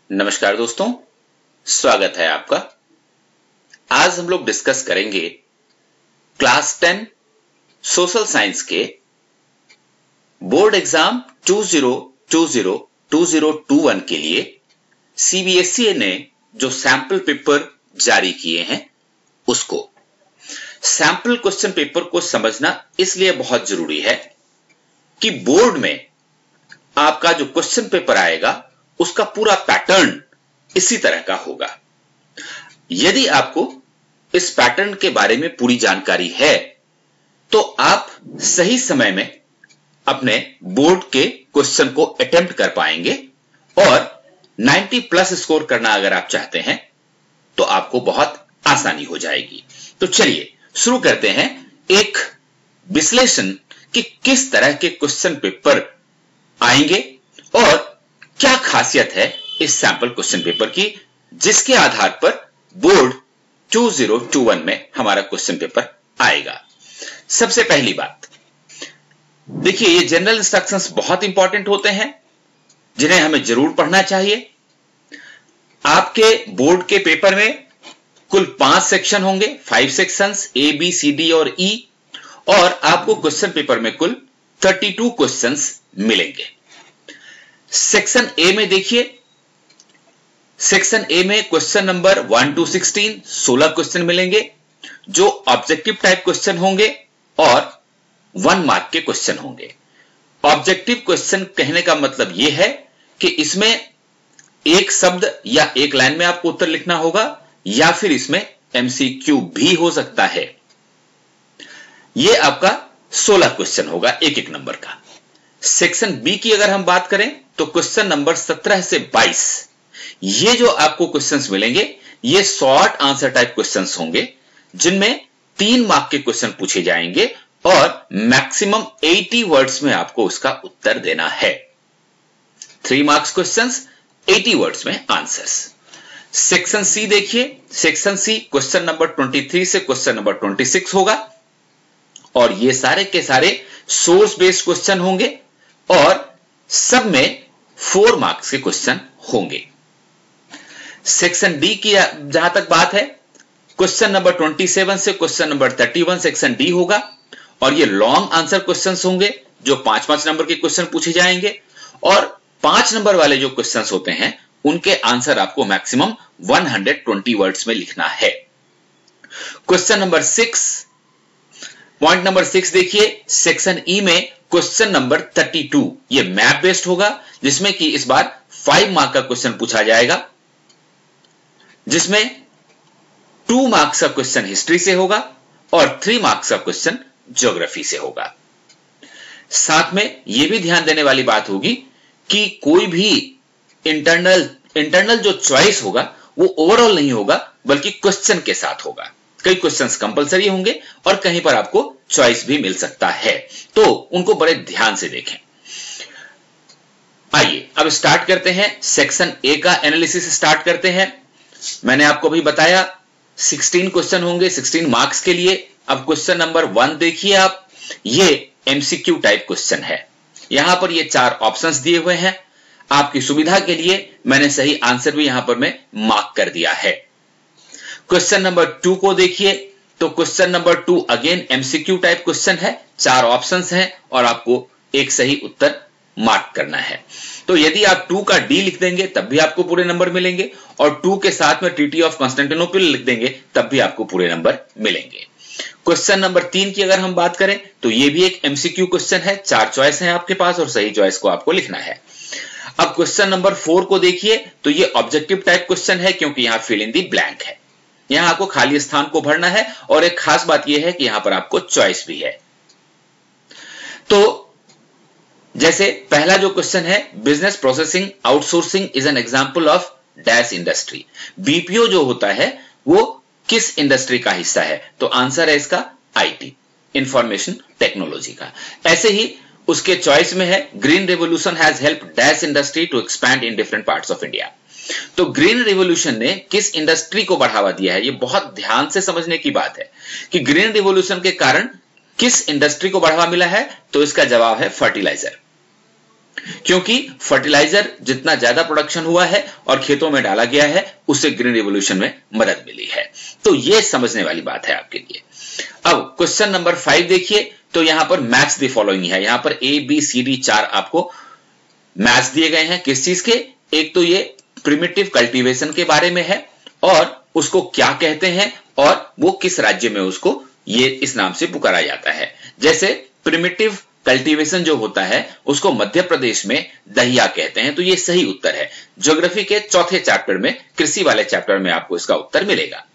नमस्कार दोस्तों, स्वागत है आपका। आज हम लोग डिस्कस करेंगे क्लास 10 सोशल साइंस के बोर्ड एग्जाम 2020-2021 के लिए सीबीएसई ने जो सैंपल पेपर जारी किए हैं उसको। सैंपल क्वेश्चन पेपर को समझना इसलिए बहुत जरूरी है कि बोर्ड में आपका जो क्वेश्चन पेपर आएगा उसका पूरा पैटर्न इसी तरह का होगा। यदि आपको इस पैटर्न के बारे में पूरी जानकारी है तो आप सही समय में अपने बोर्ड के क्वेश्चन को अटेम्प्ट कर पाएंगे और 90 प्लस स्कोर करना अगर आप चाहते हैं तो आपको बहुत आसानी हो जाएगी। तो चलिए शुरू करते हैं एक विश्लेषण कि किस तरह के क्वेश्चन पेपर आएंगे और क्या खासियत है इस सैंपल क्वेश्चन पेपर की, जिसके आधार पर बोर्ड 2021 में हमारा क्वेश्चन पेपर आएगा। सबसे पहली बात देखिए, ये जनरल इंस्ट्रक्शंस बहुत इंपॉर्टेंट होते हैं जिन्हें हमें जरूर पढ़ना चाहिए। आपके बोर्ड के पेपर में कुल 5 सेक्शन होंगे, 5 sections A B C D और ई, और आपको क्वेश्चन पेपर में कुल 32 क्वेश्चंस मिलेंगे। सेक्शन ए में देखिए, सेक्शन ए में क्वेश्चन नंबर 1 to 16 क्वेश्चन मिलेंगे जो ऑब्जेक्टिव टाइप क्वेश्चन होंगे और 1 मार्क के क्वेश्चन होंगे। ऑब्जेक्टिव क्वेश्चन कहने का मतलब यह है कि इसमें एक शब्द या एक लाइन में आपको उत्तर लिखना होगा या फिर इसमें एमसीक्यू भी हो सकता है। यह आपका 16 क्वेश्चन होगा एक नंबर का। सेक्शन बी की अगर हम बात करें तो क्वेश्चन नंबर 17 से 22 ये जो आपको क्वेश्चंस मिलेंगे ये शॉर्ट आंसर टाइप क्वेश्चंस होंगे जिनमें 3 मार्क के क्वेश्चन पूछे जाएंगे और मैक्सिमम 80 वर्ड्स में आपको उसका उत्तर देना है। 3 मार्क्स क्वेश्चंस, 80 वर्ड्स में आंसर्स। सेक्शन सी देखिए, सेक्शन सी क्वेश्चन नंबर 23 से क्वेश्चन नंबर 26 होगा और ये सारे के सारे सोर्स बेस्ड क्वेश्चन होंगे और सब में 4 मार्क्स के क्वेश्चन होंगे। सेक्शन डी की जहां तक बात है, क्वेश्चन नंबर 27 से क्वेश्चन नंबर 31 सेक्शन डी होगा और ये लॉन्ग आंसर क्वेश्चंस होंगे जो 5-5 नंबर के क्वेश्चन पूछे जाएंगे और 5 नंबर वाले जो क्वेश्चंस होते हैं उनके आंसर आपको मैक्सिमम 120 वर्ड्स में लिखना है। क्वेश्चन नंबर 6, पॉइंट नंबर 6 देखिए, सेक्शन ई में क्वेश्चन नंबर 32 ये मैप बेस्ड होगा जिसमें कि इस बार 5 मार्क का क्वेश्चन पूछा जाएगा, जिसमें 2 मार्क्स का क्वेश्चन हिस्ट्री से होगा और 3 मार्क्स का क्वेश्चन ज्योग्राफी से होगा। साथ में यह भी ध्यान देने वाली बात होगी कि कोई भी इंटरनल जो चॉइस होगा वो ओवरऑल नहीं होगा बल्कि क्वेश्चन के साथ होगा। कई क्वेश्चंस कंपलसरी होंगे और कहीं पर आपको चॉइस भी मिल सकता है, तो उनको बड़े ध्यान से देखें। आइए अब स्टार्ट करते हैं, सेक्शन ए का एनालिसिस स्टार्ट करते हैं। मैंने आपको अभी बताया 16 क्वेश्चन होंगे 16 मार्क्स के लिए। अब क्वेश्चन नंबर 1 देखिए आप, ये एमसीक्यू टाइप क्वेश्चन है। यहां पर ये 4 ऑप्शंस दिए हुए हैं, आपकी सुविधा के लिए मैंने सही आंसर भी यहां पर मैं मार्क कर दिया है। क्वेश्चन नंबर 2 को देखिए, तो question number 2 again MCQ type question है, 4 ऑप्शंस हैं और आपको एक सही उत्तर मार्क करना है। तो यदि आप 2 का डी लिख देंगे तब भी आपको पूरे नंबर मिलेंगे और 2 के साथ में ट्रीटी ऑफ कॉन्स्टेंटिनोपल लिख देंगे तब भी आपको पूरे नंबर मिलेंगे। क्वेश्चन नंबर 3 की अगर हम बात करें तो यह भी एक एमसीक्यू क्वेश्चन है, 4 चॉइस हैं आपके पास और सही चॉइस को आपको लिखना है। अब क्वेश्चन नंबर 4 को देखिए, तो यह ऑब्जेक्टिव टाइप क्वेश्चन है क्योंकि यहां फिल इन दी ब्लैंक है, यहां आपको खाली स्थान को भरना है और एक खास बात यह है कि यहां पर आपको चॉइस भी है। तो जैसे पहला जो क्वेश्चन है, business processing outsourcing is an example of dash industry. BPO जो होता है वो किस इंडस्ट्री का हिस्सा है, तो आंसर है इसका आईटी, इंफॉर्मेशन टेक्नोलॉजी का। ऐसे ही उसके चॉइस में है, green revolution has help dash industry to expand in different parts of India. तो ग्रीन रिवॉल्यूशन ने किस इंडस्ट्री को बढ़ावा दिया है, ये बहुत ध्यान से समझने की बात है कि ग्रीन रिवॉल्यूशन के कारण किस इंडस्ट्री को बढ़ावा मिला है, तो इसका जवाब है फर्टिलाइजर। क्योंकि फर्टिलाइजर जितना ज्यादा प्रोडक्शन हुआ है और खेतों में डाला गया है, उससे ग्रीन रिवॉल्यूशन में मदद मिली है। तो यह समझने वाली बात है आपके लिए। अब क्वेश्चन नंबर 5 देखिए, तो यहां पर मैच द फॉलोइंग है। यहां पर ABCD 4 आपको मैच दिए गए हैं। किस चीज के? एक तो ये प्रिमिटिव कल्टीवेशन के बारे में है और उसको क्या कहते हैं और वो किस राज्य में उसको ये इस नाम से पुकारा जाता है। जैसे प्रिमिटिव कल्टीवेशन जो होता है उसको मध्य प्रदेश में दहिया कहते हैं, तो ये सही उत्तर है। ज्योग्राफी के चौथे चैप्टर में, कृषि वाले चैप्टर में आपको इसका उत्तर मिलेगा।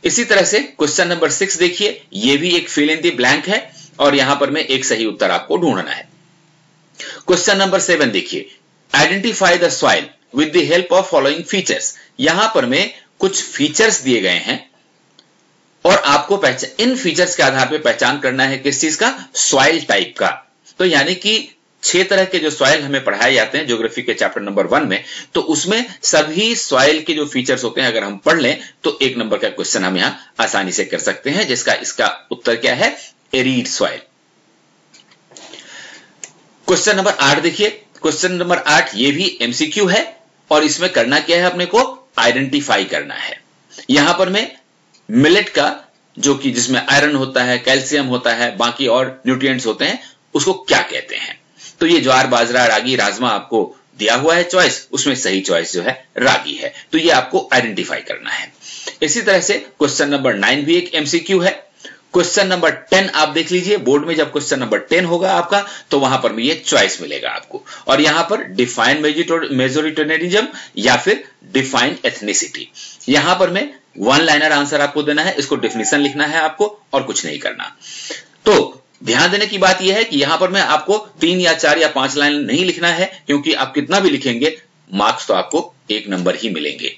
इसी तरह से क्वेश्चन नंबर 6 देखिए, ये भी एक फिल इन द ब्लैंक है और यहां पर में एक सही उत्तर आपको ढूंढना है। क्वेश्चन नंबर 7 देखिए, identify the soil with the help of following features. यहां पर में कुछ फीचर्स दिए गए हैं और आपको इन फीचर्स के आधार पर पहचान करना है किस चीज का? सॉइल टाइप का। तो यानी कि 6 तरह के जो सॉइल हमें पढ़ाए जाते हैं ज्योग्राफी के चैप्टर नंबर 1 में, तो उसमें सभी सॉइल के जो फीचर्स होते हैं अगर हम पढ़ लें तो 1 नंबर का क्वेश्चन हम यहां आसानी से कर सकते हैं, जिसका इसका उत्तर क्या है? Arid soil. क्वेश्चन नंबर 8 देखिए, क्वेश्चन नंबर 8 ये भी एमसीक्यू है और इसमें करना क्या है? अपने को आइडेंटिफाई करना है। यहां पर मैं मिलेट का, जो कि जिसमें आयरन होता है, कैल्शियम होता है, बाकी और न्यूट्रिएंट्स होते हैं, उसको क्या कहते हैं? तो ये ज्वार, बाजरा, रागी, राजमा आपको दिया हुआ है चॉइस, उसमें सही चॉइस जो है रागी है। तो ये आपको आइडेंटिफाई करना है। इसी तरह से क्वेश्चन नंबर 9 भी एक एमसीक्यू है। क्वेश्चन नंबर 10 आप देख लीजिए, बोर्ड में जब क्वेश्चन नंबर 10 होगा आपका तो वहां पर भी ये चॉइस मिलेगा आपको, और यहां पर डिफाइन मेजोरिटेरियनिज्म या फिर डिफाइन एथनिसिटी। यहां पर में 1 लाइनर आंसर आपको देना है, इसको डेफिनेशन लिखना है आपको और कुछ नहीं करना। तो ध्यान देने की बात यह है कि यहां पर मैं आपको 3 या 4 या 5 लाइन नहीं लिखना है, क्योंकि आप कितना भी लिखेंगे मार्क्स तो आपको 1 नंबर ही मिलेंगे।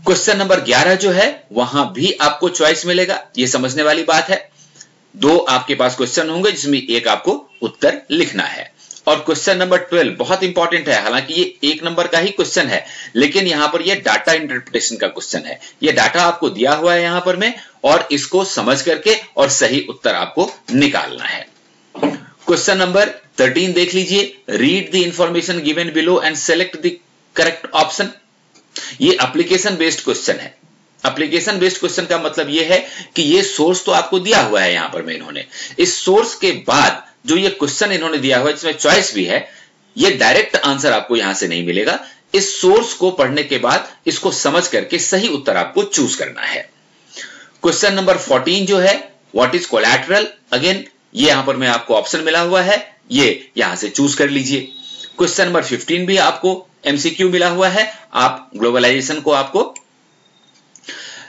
क्वेश्चन नंबर 11 जो है वहां भी आपको चॉइस मिलेगा, यह समझने वाली बात है। 2 आपके पास क्वेश्चन होंगे जिसमें एक आपको उत्तर लिखना है। और क्वेश्चन नंबर 12 बहुत इंपॉर्टेंट है, हालांकि ये 1 नंबर का ही क्वेश्चन है, लेकिन यहां पर ये डाटा इंटरप्रिटेशन का क्वेश्चन है। ये डाटा आपको दिया हुआ है यहां पर में, और इसको समझ करके और सही उत्तर आपको निकालना है। क्वेश्चन नंबर 13 देख लीजिए, read the information given below and select the correct option. ये एप्लीकेशन बेस्ड क्वेश्चन है। एप्लीकेशन बेस्ड क्वेश्चन का मतलब यह है कि ये सोर्स तो आपको दिया हुआ है यहां पर में, इन्होंने इस सोर्स के बाद जो ये क्वेश्चन इन्होंने दिया हुआ है जिसमें चॉइस भी है, ये डायरेक्ट आंसर आपको यहां से नहीं मिलेगा। इस सोर्स को पढ़ने के बाद इसको समझ करके सही उत्तर आपको चूज करना है। क्वेश्चन नंबर 14 जो है, व्हाट इज कोलैटरल, अगेन ये यहां पर में आपको ऑप्शन मिला हुआ है, ये यहां से चूज कर लीजिए। क्वेश्चन नंबर 15 भी आपको एमसीक्यू मिला हुआ है, आप ग्लोबलाइजेशन को आपको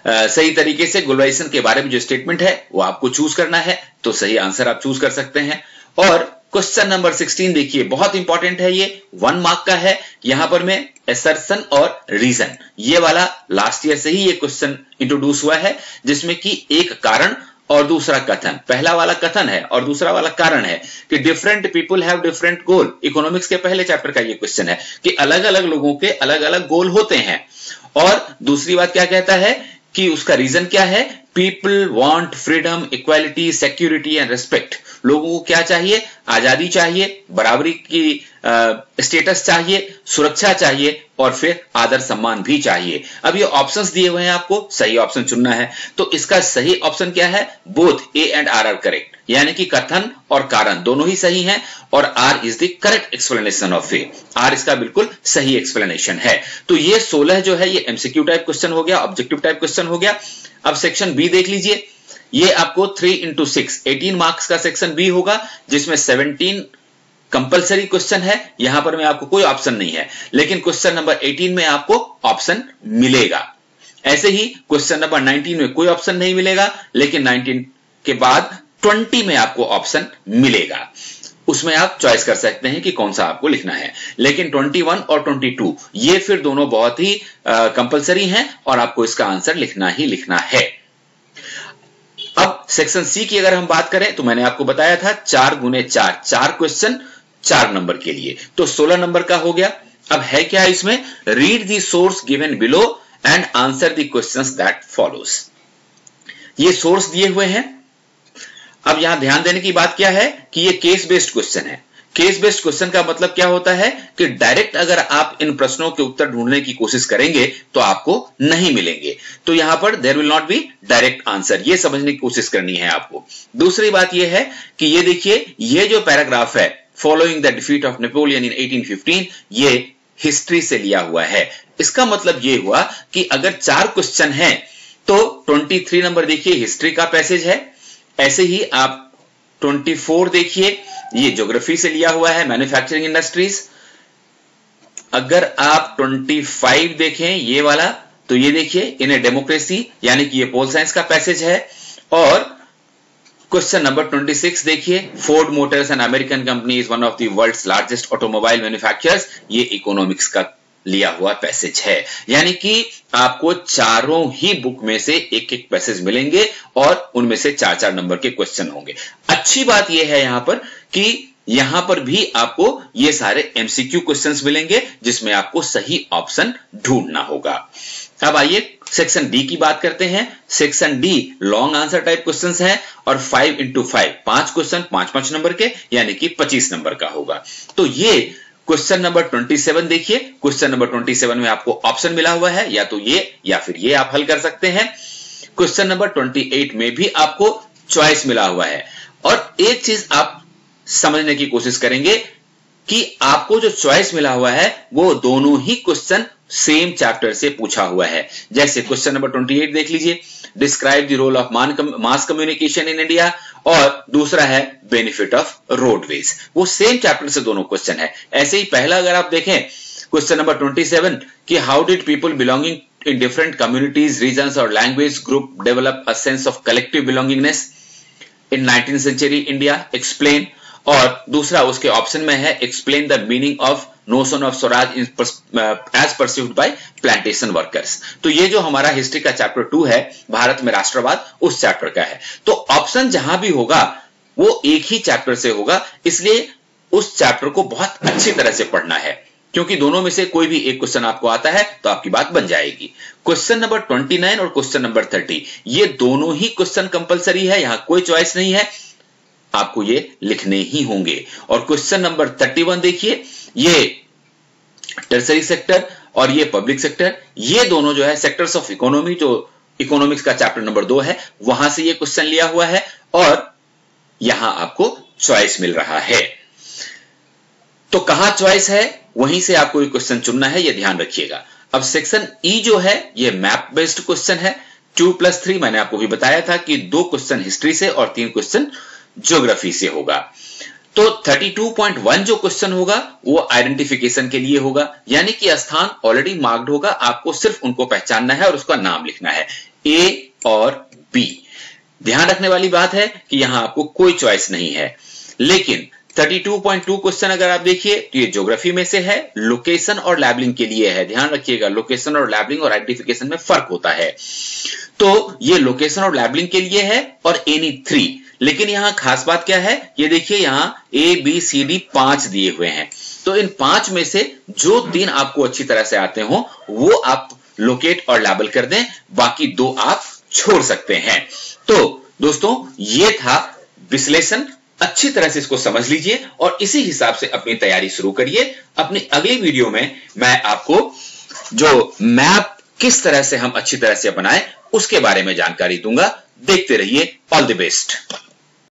सही तरीके से ग्लोबलाइजेशन के बारे में जो स्टेटमेंट है वो आपको चूज करना है, तो सही आंसर आप चूज कर सकते हैं। और क्वेश्चन नंबर 16 देखिए, बहुत इंपॉर्टेंट है, ये 1 मार्क का है। यहां पर में असर्शन और रीजन, ये वाला लास्ट ईयर से ही ये क्वेश्चन इंट्रोड्यूस हुआ है, जिसमें कि एक कारण और दूसरा कथन, पहला वाला कथन है और दूसरा वाला कारण है कि different people have different goal. Economics के पहले चैप्टर का ये क्वेश्चन है कि अलग अलग लोगों के अलग अलग गोल होते हैं। और दूसरी बात क्या कहता है कि उसका रीजन क्या है, people want freedom, equality, security and respect. लोगों को क्या चाहिए? आजादी चाहिए, बराबरी की स्टेटस चाहिए, सुरक्षा चाहिए और फिर आदर सम्मान भी चाहिए। अब ये ऑप्शंस दिए हुए हैं, आपको सही ऑप्शन चुनना है। तो इसका सही ऑप्शन क्या है? Both A and R are correct, यानी कि कथन और कारण दोनों ही सही हैं और R is the correct explanation of A. R इसका बिल्कुल सही एक्सप्लेनेशन है। तो ये 16 जो है ये एमसीक्यू टाइप क्वेश्चन हो गया, ऑब्जेक्टिव टाइप क्वेश्चन हो गया। अब सेक्शन बी देख लीजिए, ये आपको 3 into 6 18 मार्क्स का सेक्शन बी होगा, जिसमें 17 कंपलसरी क्वेश्चन है। यहां पर में आपको कोई ऑप्शन नहीं है, लेकिन क्वेश्चन नंबर 18 में आपको ऑप्शन मिलेगा। ऐसे ही क्वेश्चन नंबर 19 में कोई ऑप्शन नहीं मिलेगा, लेकिन 19 के बाद 20 में आपको ऑप्शन मिलेगा। उसमें आप चॉइस कर सकते हैं कि कौन सा आपको लिखना है, लेकिन 21 और 22 ये फिर दोनों बहुत ही कंपलसरी हैं और आपको इसका आंसर लिखना ही लिखना है। अब सेक्शन सी की अगर हम बात करें तो मैंने आपको बताया था 4 गुने 4, 4 क्वेश्चन 4 नंबर के लिए, तो 16 नंबर का हो गया। अब है क्या इसमें? Read the source given below and answer the questions that follows. ये सोर्स दिए हुए हैं। अब यहां ध्यान देने की बात क्या है कि ये केस बेस्ड क्वेश्चन है। केस बेस्ड क्वेश्चन का मतलब क्या होता है कि डायरेक्ट अगर आप इन प्रश्नों के उत्तर ढूंढने की कोशिश करेंगे तो आपको नहीं मिलेंगे। तो यहां पर there will not be direct answer, ये समझने की कोशिश करनी है आपको। दूसरी बात यह है कि ये देखिए, ये जो पैराग्राफ है following the defeat of Napoleon in 1815, ये हिस्ट्री से लिया हुआ है। इसका मतलब ये हुआ कि अगर 4 क्वेश्चन हैं तो 23 नंबर देखिए हिस्ट्री का पैसेज है। ऐसे ही आप 24 देखिए, ये ज्योग्राफी से लिया हुआ है, मैन्युफैक्चरिंग इंडस्ट्रीज। अगर आप 25 देखें ये वाला, तो ये देखिए इन ए डेमोक्रेसी, यानी कि ये पोल साइंस का पैसेज है। और क्वेश्चन नंबर 26 देखिए, Ford Motors an American company is one of the world's largest automobile manufacturers, ये इकोनॉमिक्स का लिया हुआ पैसेज है। यानी कि आपको चारों ही बुक में से एक एक पैसेज मिलेंगे और उनमें से 4-4 नंबर के क्वेश्चन होंगे। अच्छी बात यह है यहां पर कि यहां पर भी आपको ये सारे एमसीक्यू क्वेश्चंस मिलेंगे जिसमें आपको सही ऑप्शन ढूंढना होगा। अब आइए सेक्शन डी की बात करते हैं। Section D long answer type questions हैं और 5 into 5 5 क्वेश्चन 5-5 नंबर के, यानी कि 25 नंबर का होगा। तो ये क्वेश्चन नंबर 27 देखिए, क्वेश्चन नंबर 27 में आपको ऑप्शन मिला हुआ है, या तो ये या फिर ये आप हल कर सकते हैं। क्वेश्चन नंबर 28 में भी आपको चॉइस मिला हुआ है। और एक चीज आप समझने की कोशिश करेंगे कि आपको जो चॉइस मिला हुआ है वो दोनों ही क्वेश्चन सेम चैप्टर से पूछा हुआ है। जैसे क्वेश्चन नंबर 28 देख लीजिए, describe the role of mass communication in India, और दूसरा है बेनिफिट ऑफ रोडवेज। वो सेम चैप्टर से दोनों क्वेश्चन है। ऐसे ही पहला अगर आप देखें क्वेश्चन नंबर 27 कि how did people belonging in different communities, regions और language group develop a sense of collective belongingness in 19th century India, explain. और दूसरा उसके ऑप्शन में है explain the meaning of notion of Swaraj as perceived by plantation workers. तो ये जो हमारा हिस्ट्री का चैप्टर 2 है, भारत में राष्ट्रवाद, उस चैप्टर का है। तो ऑप्शन जहां भी होगा वो एक ही चैप्टर से होगा, इसलिए उस चैप्टर को बहुत अच्छी तरह से पढ़ना है, क्योंकि दोनों में से कोई भी एक क्वेश्चन आपको आता है तो आपकी बात बन जाएगी। क्वेश्चन नंबर 29 और क्वेश्चन नंबर 30 ये दोनों ही क्वेश्चन कंपलसरी है, यहां कोई चॉइस नहीं है, आपको ये लिखने ही होंगे। और क्वेश्चन नंबर 31 देखिए, ये टर्सरी सेक्टर और ये पब्लिक सेक्टर, ये दोनों जो है सेक्टर्स ऑफ इकोनॉमी, जो इकोनॉमिक्स का चैप्टर नंबर 2 है, वहां से ये क्वेश्चन लिया हुआ है और यहां आपको चॉइस मिल रहा है। तो कहां चॉइस है वहीं से आपको ये क्वेश्चन चुनना है, ये ध्यान रखिएगा। अब सेक्शन ई जो है ये मैप बेस्ड क्वेश्चन है। 2+3 मैंने आपको भी बताया था कि 2 क्वेश्चन हिस्ट्री से और 3 क्वेश्चन ज्योग्राफी से होगा। तो 32.1 जो क्वेश्चन होगा वो आइडेंटिफिकेशन के लिए होगा, यानी कि स्थान ऑलरेडी मार्क्ड होगा, आपको सिर्फ उनको पहचानना है और उसका नाम लिखना है, ए और बी। ध्यान रखने वाली बात है कि यहां आपको कोई चॉइस नहीं है। लेकिन 32.2 क्वेश्चन अगर आप देखिए तो ये ज्योग्राफी में से है, लोकेशन और लैबलिंग के लिए है। ध्यान रखिएगा, लोकेशन और लैबलिंग और आइडेंटिफिकेशन में फर्क होता है। तो ये लोकेशन और लैबलिंग के लिए है और एनी 3। लेकिन यहां खास बात क्या है, ये देखिए यहां ए बी सी डी 5 दिए हुए हैं, तो इन 5 में से जो 3 आपको अच्छी तरह से आते हो वो आप लोकेट और लेबल कर दें, बाकी 2 आप छोड़ सकते हैं। तो दोस्तों ये था विश्लेषण, अच्छी तरह से इसको समझ लीजिए और इसी हिसाब से अपनी तैयारी शुरू करिए। अपनी अगली वीडियो में मैं आपको जो मैप किस तरह से हम अच्छी तरह से बनाएं उसके बारे में जानकारी दूंगा। देखते रहिए। All the best.